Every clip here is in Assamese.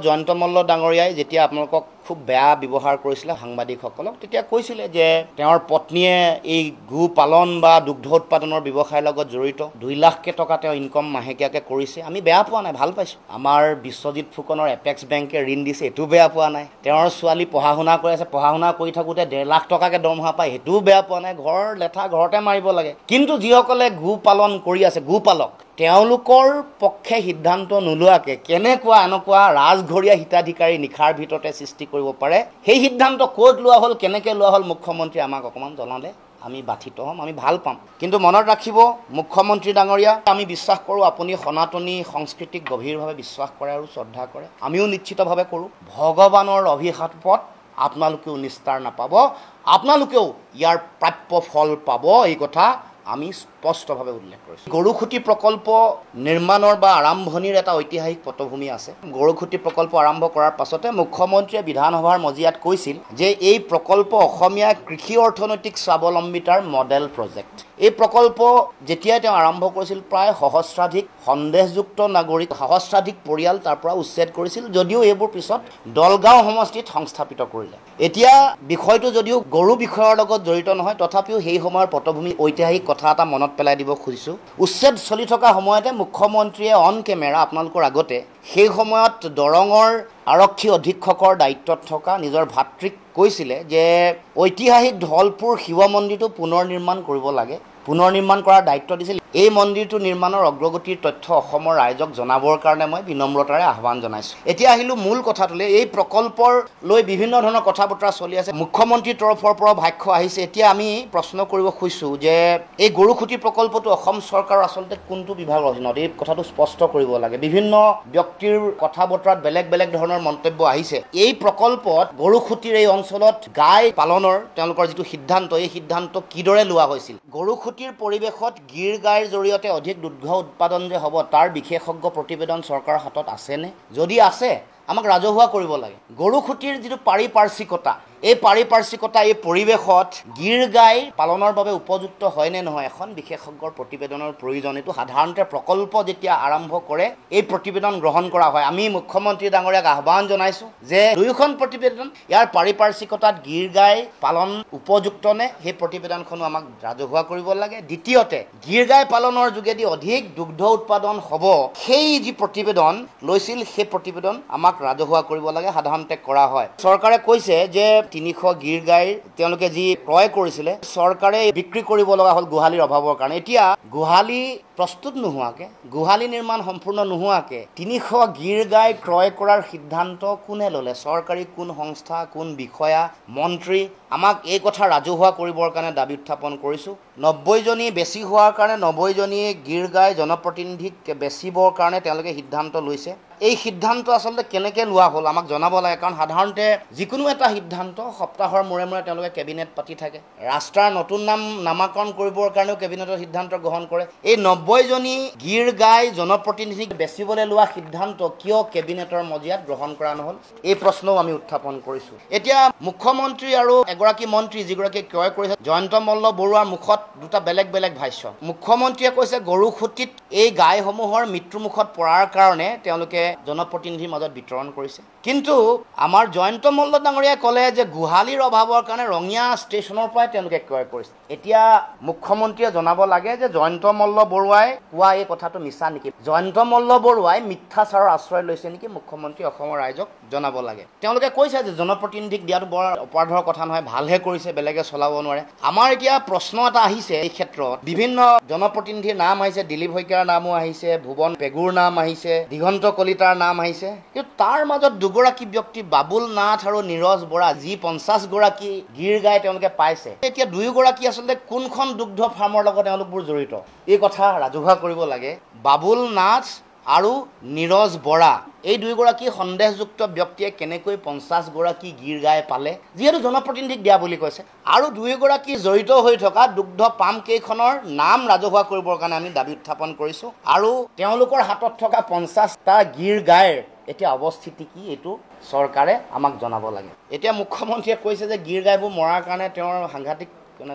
জয়ন্ত মল্ল ডাঙৰীয়াই যেতিয়া আপোনালোকক খুব বেয়া ব্যৱহাৰ কৰিছিলে সাংবাদিকসকলক তেতিয়া কৈছিলে যে তেওঁৰ পত্নীয়ে এই গো পালন বা দুগ্ধ উৎপাদনৰ ব্যৱসায়ৰ লগত জড়িত 2 লাখ টকা তেওঁ ইনকম মাহেকীয়াকৈ কৰিছে। আমি বেয়া পোৱা নাই, ভাল পাইছোঁ। আমাৰ বিশ্বজিৎ ফুকনৰ এপেক্স বেংকে ঋণ দিছে, এইটো বেয়া পোৱা নাই। তেওঁৰ ছোৱালী পঢ়া শুনা কৰি আছে, পঢ়া শুনা কৰি থাকোঁতে 1.5 লাখ টকাকৈ দৰমহা পায়, সেইটোও বেয়া পোৱা নাই। ঘৰ লেঠা ঘৰতে মাৰিব লাগে। কিন্তু যিসকলে গো পালন কৰি আছে, গোপালক, তেওঁলোকৰ পক্ষে সিদ্ধান্ত নোলোৱাকৈ কেনেকুৱা এনেকুৱা ৰাজঘৰীয়া হিতাধিকাৰী নিশাৰ ভিতৰতে সৃষ্টি কৰিব পাৰে, সেই সিদ্ধান্ত ক'ত লোৱা হ'ল, কেনেকৈ লোৱা হ'ল, মুখ্যমন্ত্ৰী আমাক অকণমান জনালে আমি বাধিত হ'ম, আমি ভাল পাম। কিন্তু মনত ৰাখিব মুখ্যমন্ত্ৰী ডাঙৰীয়া, আমি বিশ্বাস কৰোঁ আপুনি সনাতনী সংস্কৃতিক গভীৰভাৱে বিশ্বাস কৰে আৰু শ্ৰদ্ধা কৰে, আমিও নিশ্চিতভাৱে কৰোঁ। ভগৱানৰ অভিশাপত আপোনালোকেও নিস্তাৰ নাপাব, আপোনালোকেও ইয়াৰ প্ৰাপ্য ফল পাব, এই কথা আমি স্পষ্টভাৱে উল্লেখ কৰিছোঁ। গৰুখুঁটি প্ৰকল্প নিৰ্মাণৰ বা আৰম্ভণিৰ এটা ঐতিহাসিক পটভূমি আছে। গৰুখুঁটি প্ৰকল্প আৰম্ভ কৰাৰ পাছতে মুখ্যমন্ত্ৰীয়ে বিধানসভাৰ মজিয়াত কৈছিল যে এই প্ৰকল্প অসমীয়া কৃষি অৰ্থনৈতিক স্বাৱলম্বিতাৰ মডেল প্ৰজেক্ট। এই প্ৰকল্প যেতিয়াই তেওঁ আৰম্ভ কৰিছিল প্ৰায় সহস্ৰাধিক সন্দেহযুক্ত নাগৰিক, সহস্ৰাধিক পৰিয়াল তাৰ পৰা উচ্ছেদ কৰিছিল, যদিও এইবোৰ পিছত দলগাঁও সমষ্টিত সংস্থাপিত কৰিলে। এতিয়া বিষয়টো যদিও গৰু বিষয়ৰ লগত জড়িত নহয়, তথাপিও সেই সময়ৰ পটভূমি ঐতিহাসিক কথা এটা মনত পেলাই দিব খুজিছোঁ। উচ্ছেদ চলি থকা সময়তে মুখ্যমন্ত্ৰীয়ে অন কেমেৰা আপোনালোকৰ আগতে সেই সময়ত দৰঙৰ আৰক্ষী অধীক্ষকৰ দায়িত্বত থকা নিজৰ ভাতৃক কৈছিলে যে ঐতিহাসিক ধলপুৰ শিৱ মন্দিৰটো পুনৰ নিৰ্মাণ কৰিব লাগে, পুনৰ নিৰ্মাণ কৰাৰ দায়িত্ব দিছিল। এই মন্দিৰটো নিৰ্মাণৰ অগ্ৰগতিৰ তথ্য অসমৰ ৰাইজক জনাবৰ কাৰণে মই বিনম্ৰতাৰে আহ্বান জনাইছোঁ। এতিয়া আহিলোঁ মূল কথাটোলৈ। এই প্ৰকল্পৰ লৈ বিভিন্ন ধৰণৰ কথা বতৰা চলি আছে, মুখ্যমন্ত্ৰীৰ তৰফৰ পৰাও ভাষ্য আহিছে। এতিয়া আমি প্ৰশ্ন কৰিব খুজিছোঁ যে এই গৰুখুঁটি প্ৰকল্পটো অসম চৰকাৰৰ আচলতে কোনটো বিভাগৰ অধীনত, এই কথাটো স্পষ্ট কৰিব লাগে। বিভিন্ন ব্যক্তিৰ কথা বতৰাত বেলেগ বেলেগ ধৰণৰ মন্তব্য আহিছে। এই প্ৰকল্পত গৰুখুঁটিৰ এই অঞ্চলত গাই পালনৰ তেওঁলোকৰ যিটো সিদ্ধান্ত, এই সিদ্ধান্ত কিদৰে লোৱা হৈছিল, গৰুখুঁটিৰ পৰিৱেশত গীৰ গাইৰ জৰিয়তে অধিক দুগ্ধ উৎপাদন যে হ'ব তাৰ বিশেষজ্ঞ প্ৰতিবেদন চৰকাৰৰ হাতত আছেনে? যদি আছে আমাক ৰাজহুৱা কৰিব লাগে। গৰুখুঁটিৰ যিটো পাৰিপাৰ্শ্বিকতা, এই পাৰিপাৰ্শ্বিকতা, এই পৰিৱেশত গীৰ গাই পালনৰ বাবে উপযুক্ত হয় নে নহয়, এখন বিশেষজ্ঞৰ প্ৰতিবেদনৰ প্ৰয়োজন। এইটো সাধাৰণতে প্ৰকল্প যেতিয়া আৰম্ভ কৰে এই প্ৰতিবেদন গ্ৰহণ কৰা হয়। আমি মুখ্যমন্ত্ৰী ডাঙৰীয়াক আহ্বান জনাইছোঁ যে দুয়োখন প্ৰতিবেদন, ইয়াৰ পাৰিপাৰ্শ্বিকতাত গীৰ গাই পালন উপযুক্ত নে, সেই প্ৰতিবেদনখনো আমাক ৰাজহুৱা কৰিব লাগে। দ্বিতীয়তে গীৰ গাই পালনৰ যোগেদি অধিক দুগ্ধ উৎপাদন হ'ব, সেই যি প্ৰতিবেদন লৈছিল সেই প্ৰতিবেদন আমাক ৰাজহুৱা কৰিব লাগে, সাধাৰণতে কৰা হয়। চৰকাৰে কৈছে যে 300 গীৰ গাইৰ তেওঁলোকে যি ক্ৰয় কৰিছিলে চৰকাৰে বিক্ৰী কৰিব লগা হ'ল গোহালিৰ অভাৱৰ কাৰণে। এতিয়া গোহালি প্ৰস্তুত নোহোৱাকৈ, গোহালি নিৰ্মাণ সম্পূৰ্ণ নোহোৱাকৈ 300 গীৰ গাই ক্ৰয় কৰাৰ সিদ্ধান্ত কোনে ল'লে? চৰকাৰী কোন সংস্থা, কোন বিষয়া, মন্ত্ৰী? আমাক এই কথা ৰাজহুৱা কৰিবৰ কাৰণে দাবী উত্থাপন কৰিছোঁ। 90জনী বেছি হোৱাৰ কাৰণে 90জনী গীৰ গাই জনপ্ৰতিনিধিক বেচিবৰ কাৰণে তেওঁলোকে সিদ্ধান্ত লৈছে। এই সিদ্ধান্ত আচলতে কেনেকৈ লোৱা হ'ল আমাক জনাব লাগে, কাৰণ সাধাৰণতে যিকোনো এটা সিদ্ধান্ত সপ্তাহৰ মূৰে মূৰে তেওঁলোকে কেবিনেট পাতি থাকে। ৰাস্তাৰ নতুন নামাকৰণ কৰিবৰ কাৰণেও কেবিনেটৰ সিদ্ধান্ত গ্ৰহণ কৰে। এই 90জনী গীৰ গাই জনপ্ৰতিনিধিক বেচিবলৈ লোৱা সিদ্ধান্ত কিয় কেবিনেটৰ মজিয়াত গ্ৰহণ কৰা নহ'ল, এই প্ৰশ্নও আমি উত্থাপন কৰিছোঁ। এতিয়া মুখ্যমন্ত্ৰী আৰু এগৰাকী মন্ত্ৰী যিগৰাকীয়ে ক্ৰয় কৰিছে জয়ন্ত মল্ল বৰুৱাৰ মুখত দুটা বেলেগ বেলেগ ভাষ্য। মুখ্যমন্ত্ৰীয়ে কৈছে গৰুখুঁটিত এই গাইসমূহৰ মৃত্যুমুখত পৰাৰ কাৰণে তেওঁলোকে জনপ্ৰতিনিধিৰ মাজত বিতৰণ কৰিছে। কিন্তু আমাৰ জয়ন্ত মল্ল ডাঙৰীয়াই ক'লে যে গোহালিৰ অভাৱৰ কাৰণে ৰঙিয়া ষ্টেচনৰ পৰাই তেওঁলোকে ক্ৰয় কৰিছে। এতিয়া মুখ্যমন্ত্ৰীয়ে জনাব লাগে যে জয়ন্ত মল্ল বৰুৱাই কোৱা এই কথাটো মিছা নেকি, জয়ন্ত মল্ল বৰুৱাই মিথ্যাচাৰৰ আশ্ৰয় লৈছে নেকি, মুখ্যমন্ত্ৰী অসমৰ ৰাইজক জনাব লাগে। তেওঁলোকে কৈছে যে জনপ্ৰতিনিধিক দিয়াটো বৰ অপৰাধৰ কথা নহয়, ভালহে কৰিছে, বেলেগে চলাব নোৱাৰে। আমাৰ এতিয়া প্ৰশ্ন এটা আহিছে, এই ক্ষেত্ৰত বিভিন্ন জনপ্ৰতিনিধিৰ নাম আহিছে, দিলীপ শইকীয়াৰ নামো আহিছে, ভুৱন পেগুৰ নাম আহিছে, দিগন্ত কলিতাৰ নাম আহিছে, কিন্তু তাৰ মাজত দুগৰাকী ব্যক্তি বাবুল নাথ আৰু নীৰজ বৰা, যি 50গৰাকী গীৰ গাই তেওঁলোকে পাইছে, এতিয়া দুয়োগৰাকী আচলতে কোনখন দুগ্ধ ফাৰ্মৰ লগত তেওঁলোকবোৰ জড়িত, এই কথা ৰাজহুৱা কৰিব লাগে। বাবুল নাথ আৰু নীৰজ বৰা এই দুয়োগৰাকী সন্দেহযুক্ত ব্যক্তিয়ে কেনেকৈ 50গৰাকী গীৰ গাই পালে, যিহেতু জনপ্ৰতিনিধিক দিয়া বুলি কৈছে, আৰু দুয়োগৰাকী জড়িত হৈ থকা দুগ্ধ পাম কেইখনৰ নাম ৰাজহুৱা কৰিবৰ কাৰণে আমি দাবী উত্থাপন কৰিছোঁ। আৰু তেওঁলোকৰ হাতত থকা 50টা গীৰ গাইৰ এতিয়া অৱস্থিতি কি, এইটো চৰকাৰে আমাক জনাব লাগে। এতিয়া মুখ্যমন্ত্ৰীয়ে কৈছে যে গীৰ গাইবোৰ মৰাৰ কাৰণে তেওঁৰ সাংঘাতিক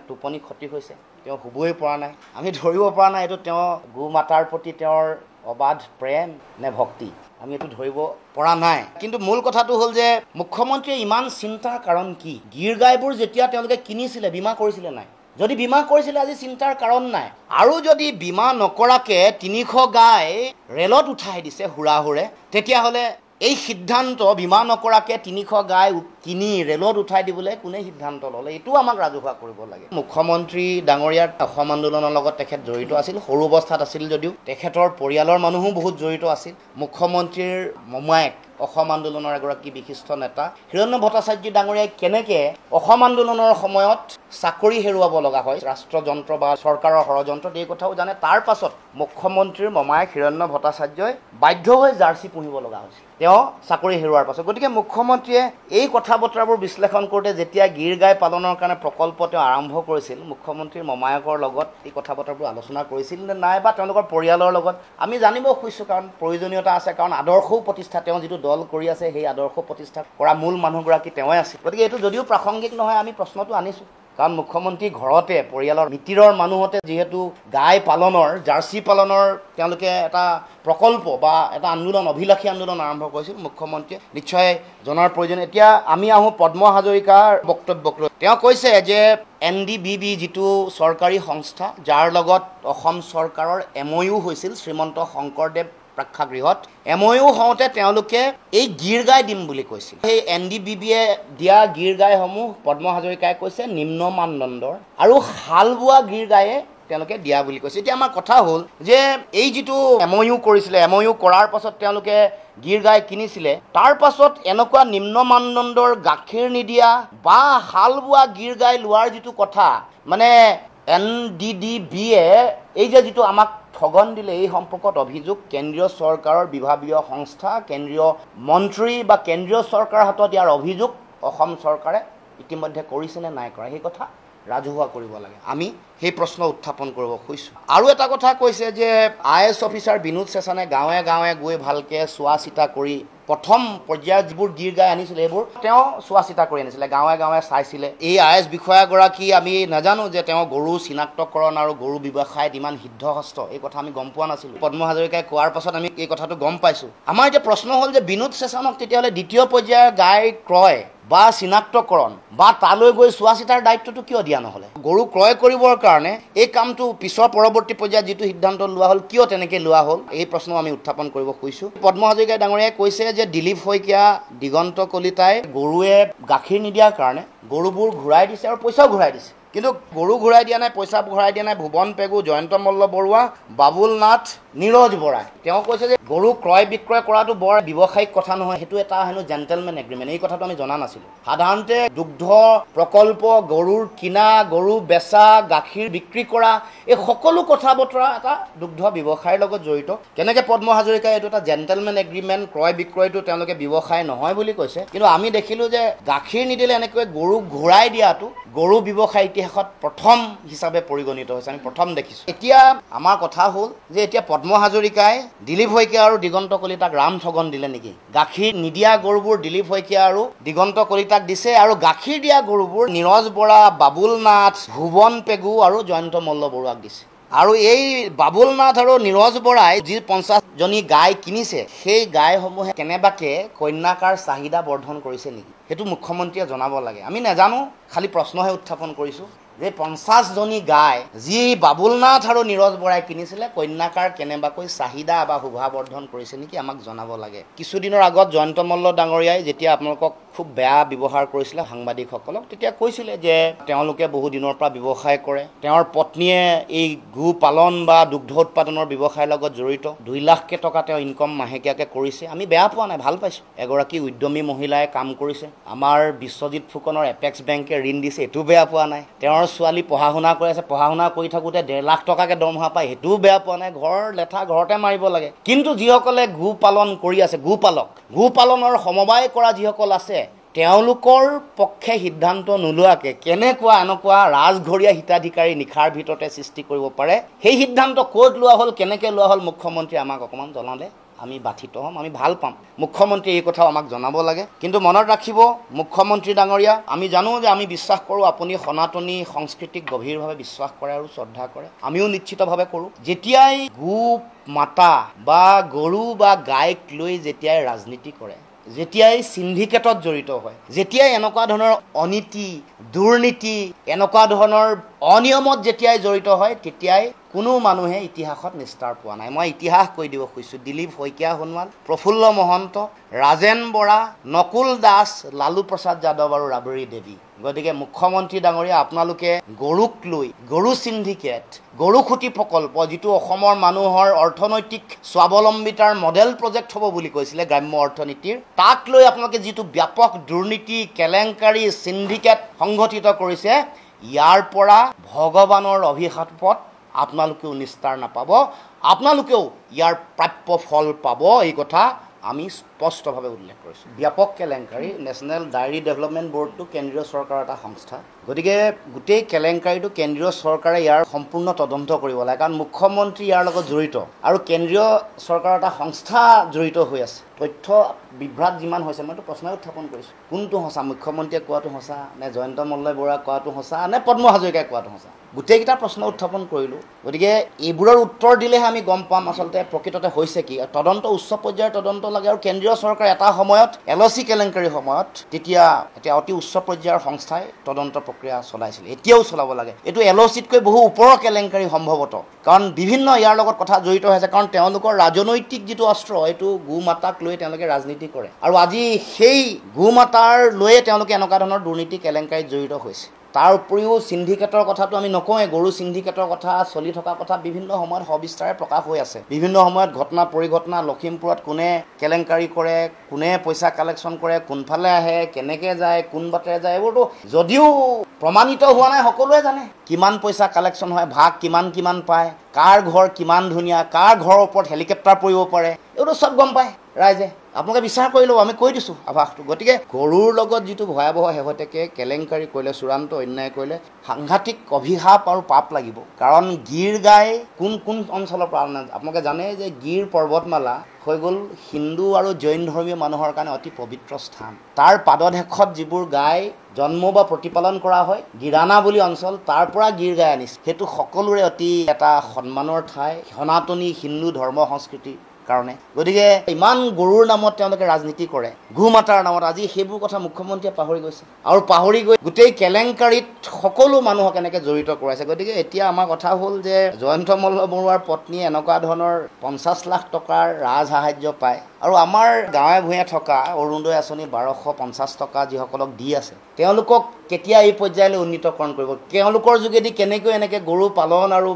টোপনি ক্ষতি হৈছে, তেওঁ শুবই পৰা নাই। আমি ধৰিব পৰা নাই এইটো তেওঁ গো মাতাৰ প্ৰতি তেওঁৰ অবাধ প্ৰেম নে ভক্তি। আমি এইটো ধৰিব পৰা নাই। কিন্তু মূল কথাটো হ'ল যে মুখ্যমন্ত্ৰীয়ে ইমান চিন্তাৰ কাৰণ কি? গীৰ গাইবোৰ যেতিয়া তেওঁলোকে কিনিছিলে বীমা কৰিছিলে নাই? যদি বীমা কৰিছিলে আজি চিন্তাৰ কাৰণ নাই। আৰু যদি বীমা নকৰাকে 300 গাই ৰেলত উঠাই দিছে হুৰাহুৰে, তেতিয়াহ'লে এই সিদ্ধান্ত বীমা নকৰাকে 300 গাই কিনি ৰেলত উঠাই দিবলৈ কোনে সিদ্ধান্ত ল'লে? এইটো আমাক ৰাজহুৱা কৰিব লাগে। মুখ্যমন্ত্ৰী ডাঙৰীয়াৰ অসম আন্দোলনৰ লগত তেখেত জড়িত আছিল, সৰু অৱস্থাত আছিল যদিও তেখেতৰ পৰিয়ালৰ মানুহো বহুত জড়িত আছিল। মুখ্যমন্ত্ৰীৰ মমায়েক অসম আন্দোলনৰ এগৰাকী বিশিষ্ট নেতা হিৰণ্য ভট্টাচাৰ্য ডাঙৰীয়াই কেনেকৈ অসম আন্দোলনৰ সময়ত চাকৰি হেৰুৱাব লগা হয় ৰাষ্ট্ৰযন্ত্ৰ বা চৰকাৰৰ ষড়যন্ত্ৰত, এই কথাও জানে। তাৰ পাছত মুখ্যমন্ত্ৰীৰ মমায়েক হিৰণ্য ভট্টাচাৰ্যই বাধ্য হৈ জাৰ্চি পুহিব লগা হৈছিল তেওঁ চাকৰি হেৰুৱাৰ পাছত। গতিকে মুখ্যমন্ত্ৰীয়ে এই কথা বতৰাবোৰ বিশ্লেষণ কৰোঁতে যেতিয়া গীৰ গাই পালনৰ কাৰণে প্ৰকল্প তেওঁ আৰম্ভ কৰিছিল, মুখ্যমন্ত্ৰীৰ মমায়েকৰ লগত এই কথা বতৰাবোৰ আলোচনা কৰিছিল নে নাই বা তেওঁলোকৰ পৰিয়ালৰ লগত আমি জানিব খুজিছোঁ, কাৰণ প্ৰয়োজনীয়তা আছে। কাৰণ আদৰ্শও প্ৰতিষ্ঠা, তেওঁ যিটো দল কৰি আছে সেই আদৰ্শ প্ৰতিষ্ঠা কৰা মূল মানুহগৰাকী তেওঁৱে আছিল। গতিকে এইটো যদিও প্ৰাসংগিক নহয়, আমি প্ৰশ্নটো আনিছোঁ। কাৰণ মুখ্যমন্ত্ৰী ঘৰতে পৰিয়ালৰ মিতিৰৰ মানুহতে যিহেতু গাই পালনৰ, জাৰ্চি পালনৰ তেওঁলোকে এটা প্ৰকল্প বা এটা আন্দোলন, অভিলাষী আন্দোলন আৰম্ভ কৰিছিল, মুখ্যমন্ত্ৰীয়ে নিশ্চয় জনাৰ প্ৰয়োজন। এতিয়া আমি আহোঁ পদ্ম হাজৰিকাৰ বক্তব্যক লৈ। তেওঁ কৈছে যে NDBB যিটো চৰকাৰী সংস্থা, যাৰ লগত অসম চৰকাৰৰ MOU হৈছিল শ্ৰীমন্ত শংকৰদেৱ প্ৰেক্ষাগৃহত, MOU হওঁতে তেওঁলোকে এই গীৰ গাই দিম বুলি কৈছিল। সেই NDBBয়ে দিয়া গীৰ গাইসমূহ পদ্ম হাজৰিকাই কৈছে নিম্ন মানদণ্ডৰ আৰু হাল বোৱা গীৰ গায়ে তেওঁলোকে দিয়া বুলি কৈছে। এতিয়া আমাৰ কথা হ'ল যে এই যিটো MOU কৰিছিলে, MOU কৰাৰ পাছত তেওঁলোকে গীৰ গাই কিনিছিলে, তাৰ পাছত এনেকুৱা নিম্ন মানদণ্ডৰ গাখীৰ নিদিয়া বা হাল বোৱা গীৰ গাই লোৱাৰ যিটো কথা, মানে NDDBয়ে এই যে যিটো আমাক ঠগন দিলে, এই সম্পৰ্কত অভিযোগ কেন্দ্ৰীয় চৰকাৰৰ বিভাগীয় সংস্থা, কেন্দ্ৰীয় মন্ত্ৰী বা কেন্দ্ৰীয় চৰকাৰৰ হাতত ইয়াৰ অভিযোগ অসম চৰকাৰে ইতিমধ্যে কৰিছেনে নাই কৰা, সেই কথা ৰাজহুৱা কৰিব লাগে। আমি সেই প্ৰশ্ন উত্থাপন কৰিব খুজিছোঁ। আৰু এটা কথা কৈছে যে IAS অফিচাৰ বিনোদ চেচানে গাঁৱে গাঁৱে গৈ ভালকৈ চোৱা চিতা কৰি প্ৰথম পৰ্যায়ত যিবোৰ গীৰ গাই আনিছিলে এইবোৰ তেওঁ চোৱা চিতা কৰি আনিছিলে, গাঁৱে গাঁৱে চাইছিলে। এই IAS বিষয়াগৰাকী আমি নাজানো যে তেওঁ গৰু চিনাক্তকৰণ আৰু গৰু ব্যৱসায়ত ইমান সিদ্ধহস্ত, এই কথা আমি গম পোৱা নাছিলোঁ। পদ্ম হাজৰিকাই কোৱাৰ পাছত আমি এই কথাটো গম পাইছোঁ। আমাৰ এতিয়া প্ৰশ্ন হ'ল যে বিনোদ চেচানক তেতিয়াহ'লে দ্বিতীয় পৰ্যায়ৰ গাই ক্ৰয় বা চিনাক্তকৰণ বা তালৈ গৈ চোৱা চিতাৰ দায়িত্বটো কিয় দিয়া নহ'লে? গৰু ক্ৰয় কৰিবৰ কাৰণে এই কামটো পিছৰ পৰৱৰ্তী পৰ্যায়ত যিটো সিদ্ধান্ত লোৱা হ'ল, কিয় তেনেকৈ লোৱা হ'ল, এই প্ৰশ্ন আমি উত্থাপন কৰিব খুজিছোঁ। পদ্ম হাজৰিকাই ডাঙৰীয়াই কৈছে যে দিলীপ শইকীয়া, দিগন্ত কলিতাই গৰুৱে গাখীৰ নিদিয়াৰ কাৰণে গৰুবোৰ ঘূৰাই দিছে আৰু পইচাও ঘূৰাই দিছে। কিন্তু গৰু ঘূৰাই দিয়া নাই, পইচা ঘূৰাই দিয়া নাই ভুৱন পেগু, জয়ন্ত মল্ল বৰুৱা, বাবুল নাথ, নীৰজ বৰাই। তেওঁ কৈছে যে গৰু ক্ৰয় বিক্ৰয় কৰাটো বৰ ব্যৱসায়িক কথা নহয়, সেইটো এটা হেনো জেণ্টেলমেন এগ্ৰিমেণ্ট। এই কথাটো আমি জনা নাছিলোঁ। সাধাৰণতে দুগ্ধ প্ৰকল্প, গৰুৰ কিনা, গৰু বেচা, গাখীৰ বিক্ৰী কৰা, এই সকলো কথা বতৰা এটা দুগ্ধ ব্যৱসায়ৰ লগত জড়িত। কেনেকৈ পদ্ম হাজৰিকাই এইটো এটা জেণ্টেলমেন এগ্ৰিমেণ্ট, ক্ৰয় বিক্ৰয়টো তেওঁলোকে ব্যৱসায় নহয় বুলি কৈছে। কিন্তু আমি দেখিলোঁ যে গাখীৰ নিদিলে এনেকৈ গৰু ঘূৰাই দিয়াটো গৰু ব্যৱসায় ইতিহাসত প্ৰথম হিচাপে পৰিগণিত হৈছে, আমি প্ৰথম দেখিছোঁ। এতিয়া আমাৰ কথা হ'ল যে এতিয়া পদ্ম হাজৰিকাই দিলীপ শইকীয়া আৰু দিগন্ত কলিতাক ৰাম ঠগন দিলে নেকি? গাখীৰ নিদিয়া গৰুবোৰ দিলীপ শইকীয়া আৰু দিগন্ত কলিতাক দিছে আৰু গাখীৰ দিয়া গৰুবোৰ নীৰজ বৰা, বাবুল নাথ, ভুৱন পেগু আৰু জয়ন্ত মল্ল বৰুৱাক দিছে। আৰু এই বাবুল নাথ আৰু নীৰজ বৰাই যি 50জনী গাই কিনিছে, সেই গাইসমূহে কেনেবাকৈ কন্যাকাৰ চাহিদা বৰ্ধন কৰিছে নেকি? সেইটো মুখ্যমন্ত্ৰীয়ে জনাব লাগে। আমি নাজানো, খালি প্ৰশ্নহে উত্থাপন কৰিছোঁ যে 50জনী গাই যি বাবুল নাথ আৰু নীৰজ বৰাই কিনিছিলে, কন্যাকাৰ কেনেবাকৈ চাহিদা বা শোভাবৰ্ধন কৰিছে নেকি, আমাক জনাব লাগে। কিছুদিনৰ আগত জয়ন্ত মল্ল ডাঙৰীয়াই যেতিয়া আপোনালোকক খুব বেয়া ব্যৱহাৰ কৰিছিলে সাংবাদিকসকলক, তেতিয়া কৈছিলে যে তেওঁলোকে বহু দিনৰ পৰা ব্যৱসায় কৰে, তেওঁৰ পত্নীয়ে এই গো পালন বা দুগ্ধ উৎপাদনৰ ব্যৱসায়ৰ লগত জড়িত, 2 লাখকৈ টকা তেওঁ ইনকম মাহেকীয়াকৈ কৰিছে। আমি বেয়া পোৱা নাই, ভাল পাইছোঁ। এগৰাকী উদ্যমী মহিলাই কাম কৰিছে, আমাৰ বিশ্বজিৎ ফুকনৰ এপেক্স বেংকে ঋণ দিছে, এইটো বেয়া পোৱা নাই। তেওঁৰ ছোৱালী পঢ়া শুনা কৰি আছে, পঢ়া শুনা কৰি থাকোঁতে 1.5 লাখ টকাকৈ দৰমহা পায়, সেইটোও বেয়া পোৱা নাই। ঘৰ লেঠা ঘৰতে মাৰিব লাগে। কিন্তু যিসকলে গো পালন কৰি আছে, গোপালক, গো পালনৰ সমবায় কৰা যিসকল আছে, তেওঁলোকৰ পক্ষে সিদ্ধান্ত নোলোৱাকৈ কেনেকুৱা এনেকুৱা ৰাজঘৰীয়া হিতাধিকাৰী নিশাৰ ভিতৰতে সৃষ্টি কৰিব পাৰে, সেই সিদ্ধান্ত ক'ত লোৱা হ'ল, কেনেকৈ লোৱা হ'ল, মুখ্যমন্ত্ৰী আমাক অকণমান জনালে আমি বাধিত হ'ম, আমি ভাল পাম। মুখ্যমন্ত্ৰীয়ে এই কথাও আমাক জনাব লাগে। কিন্তু মনত ৰাখিব মুখ্যমন্ত্ৰী ডাঙৰীয়া, আমি জানো যে আমি বিশ্বাস কৰোঁ আপুনি সনাতনী সংস্কৃতিক গভীৰভাৱে বিশ্বাস কৰে আৰু শ্ৰদ্ধা কৰে, আমিও নিশ্চিতভাৱে কৰোঁ। যেতিয়াই গো মাতা বা গৰু বা গাইক লৈ যেতিয়াই ৰাজনীতি কৰে, যেতিয়াই সিন্ডিকেটত জড়িত হয়, যেতিয়াই এনেকুৱা ধৰণৰ অনীতি দুৰ্নীতি এনেকুৱা ধৰণৰ অনিয়মত যেতিয়াই জড়িত হয়, তেতিয়াই কোনো মানুহে ইতিহাসত নিস্তাৰ পোৱা নাই। মই ইতিহাস কৈ দিব খুজিছোঁ। দিলীপ শইকীয়া সোণোৱাল, প্ৰফুল্ল মহন্ত, ৰাজেন বৰা, নকুল দাস, লালু প্ৰসাদ যাদৱ আৰু ৰাবৰী দেৱী। গতিকে মুখ্যমন্ত্ৰী ডাঙৰীয়া, আপোনালোকে গৰুক লৈ গৰু সিন্ডিকেট, গৰু খুঁটি প্ৰকল্প, যিটো অসমৰ মানুহৰ অৰ্থনৈতিক স্বাৱলম্বিতাৰ মডেল প্ৰজেক্ট হ'ব বুলি কৈছিলে গ্ৰাম্য অৰ্থনীতিৰ, তাক লৈ আপোনালোকে যিটো ব্যাপক দুৰ্নীতি কেলেংকাৰী সিন্ডিকেট সংগঠিত কৰিছে, ইয়াৰ পৰা ভগৱানৰ অভিশাপত আপোনালোকেও নিস্তাৰ নাপাব, আপোনালোকেও ইয়াৰ প্ৰাপ্য ফল পাব। এই কথা আমি স্পষ্টভাৱে উল্লেখ কৰিছোঁ। ব্যাপক কেলেংকাৰী, নেশ্যনেল ডায়েৰী ডেভেলপমেণ্ট বৰ্ডটো কেন্দ্ৰীয় চৰকাৰৰ এটা সংস্থা। গতিকে গোটেই কেলেংকাৰীটো কেন্দ্ৰীয় চৰকাৰে ইয়াৰ সম্পূৰ্ণ তদন্ত কৰিব লাগে, কাৰণ মুখ্যমন্ত্ৰী ইয়াৰ লগত জড়িত আৰু কেন্দ্ৰীয় চৰকাৰৰ এটা সংস্থা জড়িত হৈ আছে। তথ্য বিভ্ৰাট যিমান হৈছে, মইতো প্ৰশ্ন উত্থাপন কৰিছোঁ, কোনটো সঁচা? মুখ্যমন্ত্ৰীয়ে কোৱাটো সঁচা নে জয়ন্ত মল্ল বৰুৱা কোৱাটো সঁচা নে পদ্ম হাজৰিকাই কোৱাটো সঁচা? গোটেইকেইটা প্ৰশ্ন উত্থাপন কৰিলোঁ। গতিকে এইবোৰৰ উত্তৰ দিলেহে আমি গম পাম আচলতে প্ৰকৃততে হৈছে কি। তদন্ত উচ্চ পৰ্যায়ৰ তদন্ত লাগে, আৰু কেন্দ্ৰীয় চৰকাৰে এটা সময়ত LOC কেলেংকাৰীৰ সময়ত তেতিয়া অতি উচ্চ পৰ্যায়ৰ সংস্থাই তদন্ত প্ৰক্ৰিয়া চলাইছিল, এতিয়াও চলাব লাগে। এইটো LOCতকৈ বহু ওপৰৰ কেলেংকাৰী সম্ভৱতঃ, কাৰণ বিভিন্ন ইয়াৰ লগত কথা জড়িত হৈ আছে। কাৰণ তেওঁলোকৰ ৰাজনৈতিক যিটো অস্ত্ৰ, এইটো গো মাতাক লৈ তেওঁলোকে ৰাজনীতি কৰে, আৰু আজি সেই গো মাতাৰ লৈয়ে তেওঁলোকে এনেকুৱা ধৰণৰ দুৰ্নীতি কেলেংকাৰীত জড়িত হৈছে। তাৰ উপৰিও সিন্ডিকেটৰ কথাটো আমি নকওঁৱে, গৰু সিন্ডিকেটৰ কথা চলি থকা কথা বিভিন্ন সময়ত সবিস্তাৰে প্ৰকাশ হৈ আছে। বিভিন্ন সময়ত ঘটনা পৰিঘটনা, লখিমপুৰত কোনে কেলেংকাৰী কৰে, কোনে পইচা কালেকশ্যন কৰে, কোনফালে আহে, কেনেকৈ যায়, কোন বাটেৰে যায়, এইবোৰতো যদিও প্ৰমাণিত হোৱা নাই, সকলোৱে জানে কিমান পইচা কালেকশ্যন হয়, ভাগ কিমান পায়, কাৰ ঘৰ কিমান ধুনীয়া, কাৰ ঘৰৰ ওপৰত হেলিকপ্টাৰ পৰিব পাৰে, এইটো চব গম পায় ৰাইজে। আপোনালোকে বিচাৰ কৰি ল'ব, আমি কৈ দিছোঁ আভাসটো। গতিকে গৰুৰ লগত যিটো ভয়াৱহ শেহতীয়াকৈ কেলেংকাৰী কৰিলে, চূড়ান্ত অন্যায় কৰিলে, সাংঘাতিক অভিশাপ আৰু পাপ লাগিব। কাৰণ গীৰ গাই কোন অঞ্চলৰ পৰা আপোনালোকে জানে যে গীৰ পৰ্বতমালা হৈ গ'ল হিন্দু আৰু জৈন ধৰ্মীয় মানুহৰ কাৰণে অতি পবিত্ৰ স্থান। তাৰ পাদদেশত যিবোৰ গাই জন্ম বা প্ৰতিপালন কৰা হয়, গিৰানা বুলি অঞ্চল, তাৰ পৰা গীৰ গাই আনিছে। সেইটো সকলোৰে অতি এটা সন্মানৰ ঠাই সনাতনী হিন্দু ধৰ্ম সংস্কৃতিৰ কাৰণে। গতিকে ইমান গৰুৰ নামত তেওঁলোকে ৰাজনীতি কৰে, গো মাতাৰ নামত। আজি সেইবোৰ কথা মুখ্যমন্ত্ৰীয়ে পাহৰি গৈছে, আৰু পাহৰি গৈ গোটেই কেলেংকাৰীত সকলো মানুহক এনেকৈ জড়িত কৰাইছে। গতিকে এতিয়া আমাৰ কথা হ'ল যে জয়ন্ত মল্ল বৰুৱাৰ পত্নীয়ে এনেকুৱা ধৰণৰ 50 লাখ টকাৰ ৰাজসাহাৰ্য পায়, আৰু আমাৰ গাঁৱে ভূঞে থকা অৰুণোদয় আঁচনি 1250 টকা যিসকলক দি আছে, তেওঁলোকক কেতিয়া এই পৰ্যায়লৈ উন্নীতকৰণ কৰিব, তেওঁলোকৰ যোগেদি কেনেকৈ এনেকৈ গৰু পালন আৰু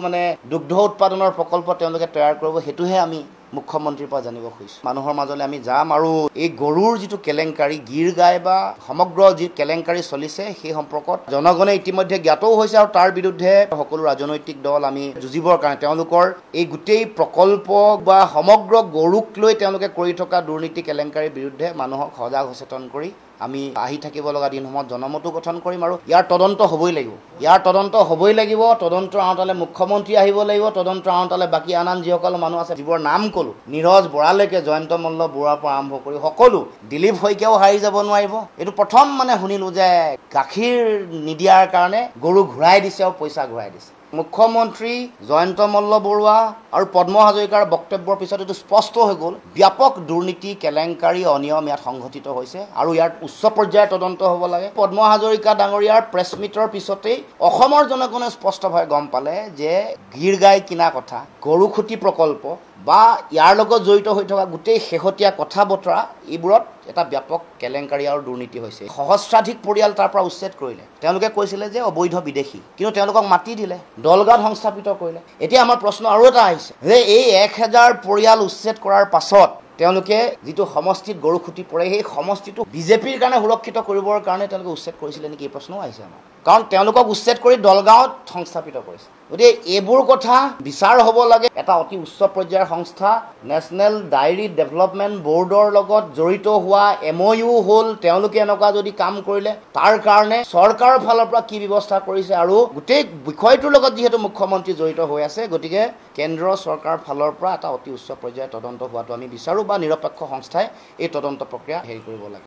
দুগ্ধ উৎপাদনৰ প্ৰকল্প তেওঁলোকে তৈয়াৰ কৰিব, সেইটোহে আমি মুখ্যমন্ত্ৰীৰ পৰা জানিব খুজিছোঁ। মানুহৰ মাজলৈ আমি যাম, আৰু এই গৰুৰ যিটো কেলেংকাৰী, গীৰ গাই বা সমগ্ৰ যি কেলেংকাৰী চলিছে, সেই সম্পৰ্কত জনগণে ইতিমধ্যে জ্ঞাতও হৈছে, আৰু তাৰ বিৰুদ্ধে সকলো ৰাজনৈতিক দল আমি যুঁজিবৰ কাৰণে তেওঁলোকৰ এই গোটেই প্ৰকল্প বা সমগ্ৰ গৰুক লৈ তেওঁলোকে কৰি থকা দুৰ্নীতি কেলেংকাৰীৰ বিৰুদ্ধে মানুহক সজাগ সচেতন কৰি আমি আহি থাকিব লগা দিনসমূহত জনমতো গঠন কৰিম, আৰু ইয়াৰ তদন্ত হ'বই লাগিব। তদন্তৰ আওতালে মুখ্যমন্ত্ৰী আহিব লাগিব, তদন্তৰ আওতালে বাকী আন যিসকল মানুহ আছে, যিবোৰ নাম ক'লোঁ, নীৰজ বৰালৈকে জয়ন্ত মল্ল বৰুৱাৰ পৰা আৰম্ভ কৰি সকলো, দিলীপ শইকীয়াও হাৰি যাব নোৱাৰিব। এইটো প্ৰথম শুনিলোঁ যে গাখীৰ নিদিয়াৰ কাৰণে গৰু ঘূৰাই দিছে আৰু পইচা ঘূৰাই দিছে। মুখ্যমন্ত্ৰী জয়ন্ত মল্ল বৰুৱা আৰু পদ্ম হাজৰিকাৰ বক্তব্যৰ পিছত এইটো স্পষ্ট হৈ গ'ল, ব্যাপক দুৰ্নীতি কেলেংকাৰী অনিয়ম ইয়াত সংঘটিত হৈছে, আৰু ইয়াৰ উচ্চ পৰ্যায়ৰ তদন্ত হ'ব লাগে। পদ্ম হাজৰিকা ডাঙৰীয়াৰ প্ৰেছ মিটৰ পিছতেই অসমৰ জনগণে স্পষ্টভাৱে গম পালে যে গীৰ গাই কিনা কথা, গৰু খুঁটি প্ৰকল্প বা ইয়াৰ লগত জড়িত হৈ থকা গোটেই শেহতীয়া কথা বতৰা, এইবোৰত এটা ব্যাপক কেলেংকাৰী আৰু দুৰ্নীতি হৈছে। সহস্ৰাধিক পৰিয়াল তাৰ পৰা উচ্ছেদ কৰিলে। তেওঁলোকে কৈছিলে যে অবৈধ বিদেশী, কিন্তু তেওঁলোকক মাতি দিলে, দলগাত সংস্থাপিত কৰিলে। এতিয়া আমাৰ প্ৰশ্ন আৰু এটা আহিছে যে এই 1000 পৰিয়াল উচ্ছেদ কৰাৰ পাছত তেওঁলোকে যিটো সমষ্টিত গৰু খুঁটি পৰে, সেই সমষ্টিটো বিজেপিৰ কাৰণে সুৰক্ষিত কৰিবৰ কাৰণে তেওঁলোকে উচ্ছেদ কৰিছিলে নেকি, এই প্ৰশ্নও আহিছে আমাৰ। কাৰণ তেওঁলোকক উচ্ছেদ কৰি দলগাঁৱত সংস্থাপিত কৰিছে। গতিকে এইবোৰ কথা বিচাৰ হ'ব লাগে। এটা অতি উচ্চ পৰ্যায়ৰ সংস্থা নেশ্যনেল ডায়েৰী ডেভেলপমেণ্ট বৰ্ডৰ লগত জড়িত হোৱা MOU হ'ল, তেওঁলোকে এনেকুৱা যদি কাম কৰিলে তাৰ কাৰণে চৰকাৰৰ ফালৰ পৰা কি ব্যৱস্থা কৰিছে, আৰু গোটেই বিষয়টোৰ লগত যিহেতু মুখ্যমন্ত্ৰী জড়িত হৈ আছে, গতিকে কেন্দ্ৰীয় চৰকাৰৰ ফালৰ পৰা এটা অতি উচ্চ পৰ্যায়ৰ তদন্ত হোৱাটো আমি বিচাৰোঁ, বা নিৰপেক্ষ সংস্থাই এই তদন্ত প্ৰক্ৰিয়া কৰিব লাগে।